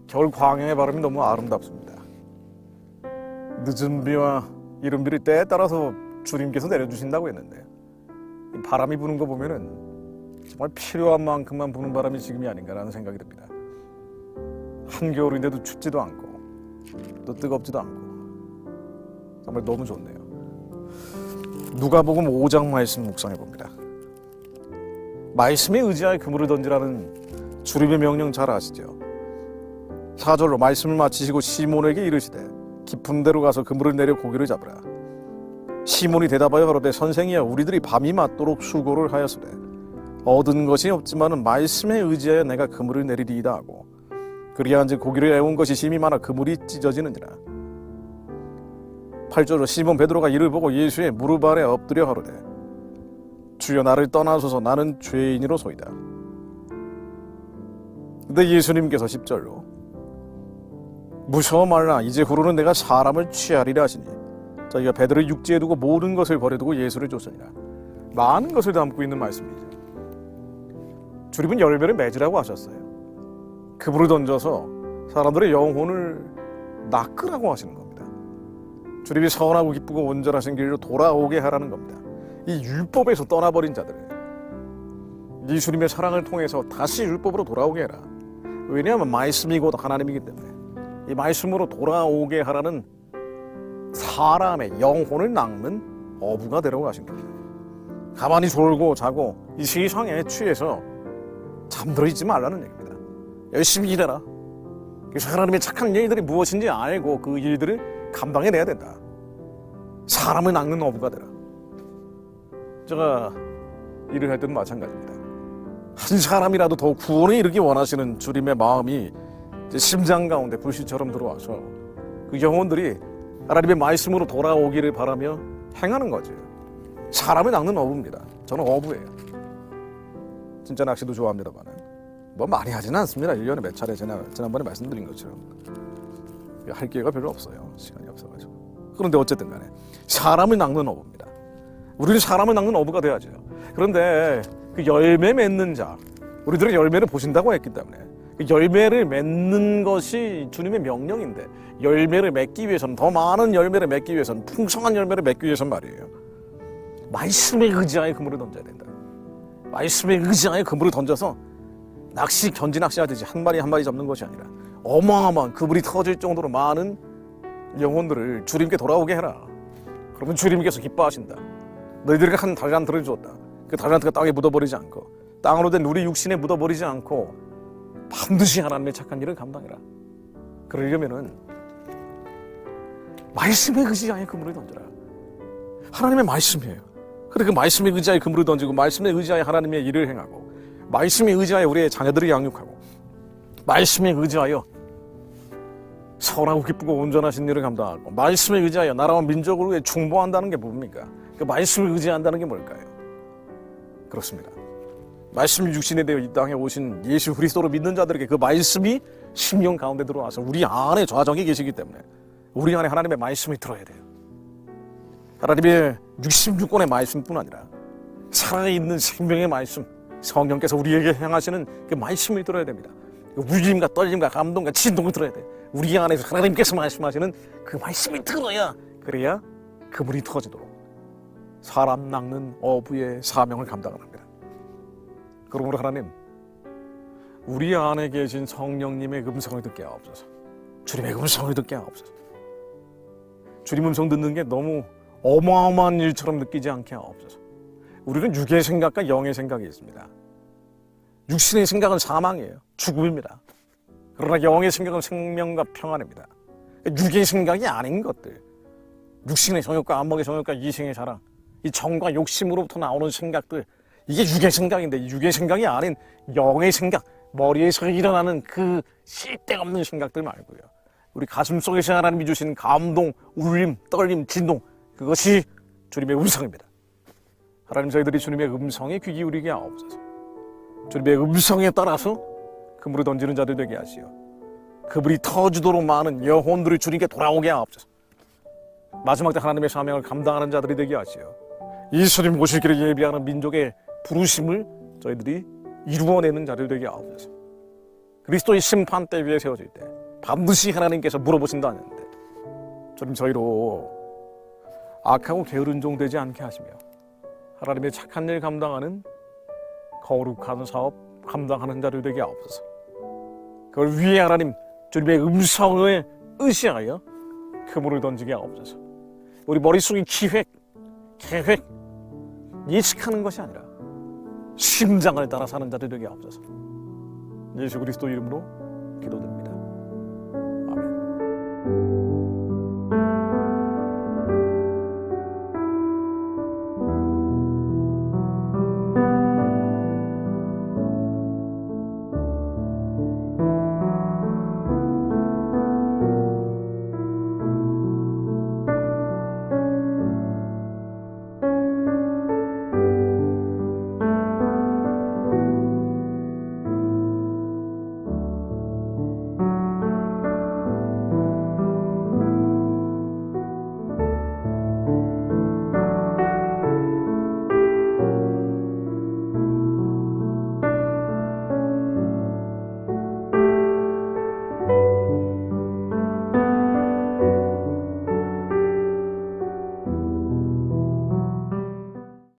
겨울 광야의 바람이 너무 아름답습니다. 늦은 비와 이른 비를 때에 따라서 주님께서 내려주신다고 했는데 이 바람이 부는 거 보면은 정말 필요한 만큼만 부는 바람이 지금이 아닌가라는 생각이 듭니다. 한겨울인데도 춥지도 않고 또 뜨겁지도 않고 정말 너무 좋네요. 누가복음 5장 말씀 묵상해 봅니다. 말씀에 의지하여 그물을 던지라는 주님의 명령 잘 아시죠? 4절로 말씀을 마치시고 시몬에게 이르시되 깊은 데로 가서 그물을 내려 고기를 잡으라. 시몬이 대답하여 가로되 선생이여 우리들이 밤이 맞도록 수고를 하였으되 얻은 것이 없지만은 말씀에 의지하여 내가 그물을 내리리이다 하고 그리한즉 고기를 애운 것이 심히 많아 그물이 찢어지는지라. 8절로 시몬 베드로가 이를 보고 예수의 무릎 아래 엎드려 가로되 주여 나를 떠나소서 나는 죄인이로소이다. 근데 예수님께서 10절로 무서워 말라 이제 후로는 내가 사람을 취하리라 하시니 자기가 베드로를 육지에 두고 모든 것을 버려두고 예수를 쫓으니라. 많은 것을 담고 있는 말씀이죠. 주님은 열매를 맺으라고 하셨어요. 그물을 던져서 사람들의 영혼을 낚으라고 하시는 겁니다. 주님이 선하고 기쁘고 온전하신 길로 돌아오게 하라는 겁니다. 이 율법에서 떠나버린 자들을 이 주님의 사랑을 통해서 다시 율법으로 돌아오게 해라. 왜냐하면 말씀이 곧 하나님이기 때문에 이 말씀으로 돌아오게 하라는 사람의 영혼을 낚는 어부가 되라고 하신 겁니다. 가만히 졸고 자고 이 세상에 취해서 잠들어 있지 말라는 얘기입니다. 열심히 일해라. 그래서 하나님의 착한 일들이 무엇인지 알고 그 일들을 감당해내야 된다. 사람을 낚는 어부가 되라. 제가 일을 할 때도 마찬가지입니다. 한 사람이라도 더 구원에 이르기 원하시는 주님의 마음이 심장 가운데 불씨처럼 들어와서 그 영혼들이 하나님의 말씀으로 돌아오기를 바라며 행하는 거죠. 사람을 낚는 어부입니다. 저는 어부예요. 진짜 낚시도 좋아합니다만 뭐 많이 하지는 않습니다. 1년에 몇 차례 지난번에 말씀드린 것처럼 할 기회가 별로 없어요. 시간이 없어가지고. 그런데 어쨌든 간에 사람을 낚는 어부입니다. 우리는 사람을 낚는 어부가 돼야죠. 그런데 그 열매 맺는 자, 우리들은 열매를 보신다고 했기 때문에 그 열매를 맺는 것이 주님의 명령인데 열매를 맺기 위해서는 더 많은 열매를 맺기 위해서는 풍성한 열매를 맺기 위해서는 말이에요. 말씀에 의지하여 그물을 던져야 된다. 말씀에 의지하여 그물을 던져서 견지 낚시하듯이 한 마리 한 마리 잡는 것이 아니라 어마어마한 그물이 터질 정도로 많은 영혼들을 주님께 돌아오게 해라. 그러면 주님께서 기뻐하신다. 너희들에게 한 달란트를 주었다. 그 달란트가 땅에 묻어버리지 않고 땅으로 된 우리 육신에 묻어버리지 않고 반드시 하나님의 착한 일을 감당해라. 그러려면은 말씀에 의지하여 그물을 던져라. 하나님의 말씀이에요. 그래 그 말씀에 의지하여 그물을 던지고 말씀에 의지하여 하나님의 일을 행하고 말씀에 의지하여 우리의 자녀들을 양육하고 말씀에 의지하여 선하고 기쁘고 온전하신 일을 감당하고 말씀에 의지하여 나라와 민족을 위해 충보한다는 게 뭡니까? 그 말씀을 의지한다는 게 뭘까요? 그렇습니다. 말씀이 육신에 되어 이 땅에 오신 예수 그리스도로 믿는 자들에게 그 말씀이 심령 가운데 들어와서 우리 안에 좌정해 계시기 때문에 우리 안에 하나님의 말씀이 들어야 돼요. 하나님의 66권의 말씀뿐 아니라 살아있는 생명의 말씀, 성령께서 우리에게 행하시는 그 말씀을 들어야 됩니다. 울림과 떨림과 감동과 진동을 들어야 돼. 우리 안에서 하나님께서 말씀하시는 그 말씀이 들어야 그래야 그물이 터지도록 사람 낚는 어부의 사명을 감당을 합니다. 그러므로 하나님, 우리 안에 계신 성령님의 음성을 듣게 하옵소서. 주님의 음성을 듣게 하옵소서. 주님 음성 듣는 게 너무 어마어마한 일처럼 느끼지 않게 하옵소서. 우리는 육의 생각과 영의 생각이 있습니다. 육신의 생각은 사망이에요. 죽음입니다. 그러나 영의 생각은 생명과 평안입니다. 육의 생각이 아닌 것들, 육신의 정욕과 안목의 정욕과 이생의 자랑, 이 정과 욕심으로부터 나오는 생각들, 이게 육의 생각인데 육의 생각이 아닌 영의 생각, 머리에서 일어나는 그 쓸데없는 생각들 말고요. 우리 가슴속에서 하나님이 주신 감동, 울림, 떨림, 진동, 그것이 주님의 음성입니다. 하나님, 저희들이 주님의 음성에 귀 기울이게 하옵소서. 주님의 음성에 따라서 그물을 던지는 자들 되게 하시오. 그물이 터지도록 많은 영혼들이 주님께 돌아오게 하옵소서. 마지막 때 하나님의 사명을 감당하는 자들이 되게 하시오. 예수님 오실 길을 예비하는 민족의 부르심을 저희들이 이루어내는 자들 되게 하옵소서. 그리스도의 심판 때 위에 세워질 때 반드시 하나님께서 물어보신다는데 주님 저희로 악하고 게으른 종 되지 않게 하시며 하나님의 착한 일 감당하는 거룩한 사업 감당하는 자들 되게 하옵소서. 그걸 위해 하나님 주님의 음성을 의시하여 그물을 던지게 하옵소서. 우리 머릿속에 기획, 계획, 예측하는 것이 아니라 심장을 따라 사는 자들 되게 하옵소서. 예수 그리스도 이름으로 기도드립니다.